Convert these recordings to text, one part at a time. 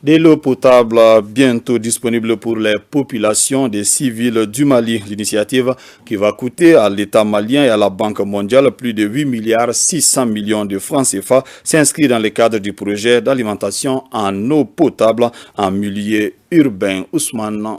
De l'eau potable bientôt disponible pour les populations des civils du Mali. L'initiative qui va coûter à l'État malien et à la Banque mondiale plus de 8 milliards 600 millions de francs CFA s'inscrit dans le cadre du projet d'alimentation en eau potable en milieu urbain. Ousmane.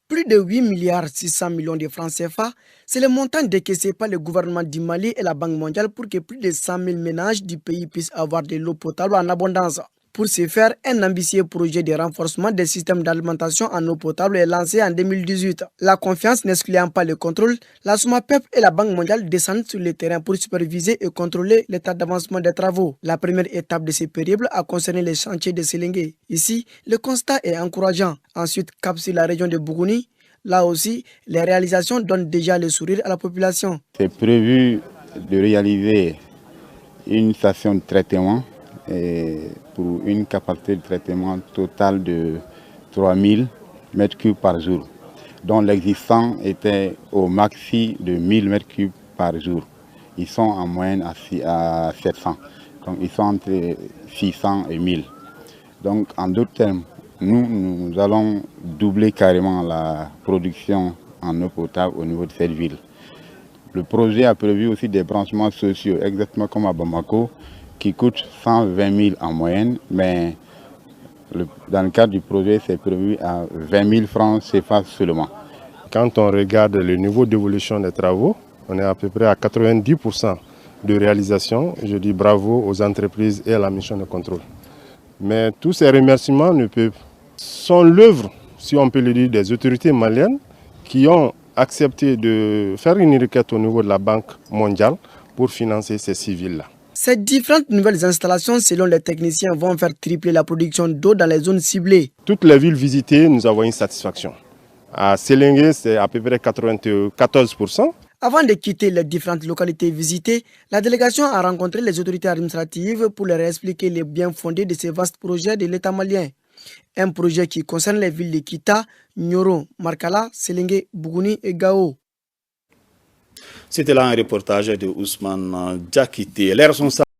Plus de 8 milliards 600 millions de francs CFA, c'est le montant décaissé par le gouvernement du Mali et la Banque mondiale pour que plus de 100 000 ménages du pays puissent avoir de l'eau potable en abondance. Pour ce faire, un ambitieux projet de renforcement des systèmes d'alimentation en eau potable est lancé en 2018. La confiance n'excluant pas le contrôle, la SOMAPEP et la Banque mondiale descendent sur le terrain pour superviser et contrôler l'état d'avancement des travaux. La première étape de ce périple a concerné les chantiers de Sélingué. Ici, le constat est encourageant. Ensuite, cap sur la région de Bougouni. Là aussi, les réalisations donnent déjà le sourire à la population. C'est prévu de réaliser une station de traitement pour une capacité de traitement totale de 3000 m3 par jour, dont l'existant était au maxi de 1000 m3 par jour. Ils sont en moyenne à 700, donc ils sont entre 600 et 1000. Donc en d'autres termes, nous allons doubler carrément la production en eau potable au niveau de cette ville. Le projet a prévu aussi des branchements sociaux, exactement comme à Bamako, qui coûtent 120 000 en moyenne, mais dans le cadre du projet, c'est prévu à 20 000 francs CFA seulement. Quand on regarde le niveau d'évolution des travaux, on est à peu près à 90% de réalisation. Je dis bravo aux entreprises et à la mission de contrôle. Mais tous ces remerciements sont l'œuvre, si on peut le dire, des autorités maliennes qui ont accepté de faire une requête au niveau de la Banque mondiale pour financer ces civils-là. Ces différentes nouvelles installations, selon les techniciens, vont faire tripler la production d'eau dans les zones ciblées. Toutes les villes visitées, nous avons une satisfaction. À Sélingué, c'est à peu près 94%. Avant de quitter les différentes localités visitées, la délégation a rencontré les autorités administratives pour leur expliquer les biens fondés de ces vastes projets de l'État malien. Un projet qui concerne les villes de Kita, Nyoro, Markala, Sélingué, Bougouni et Gao. C'était là un reportage de Ousmane Diakité.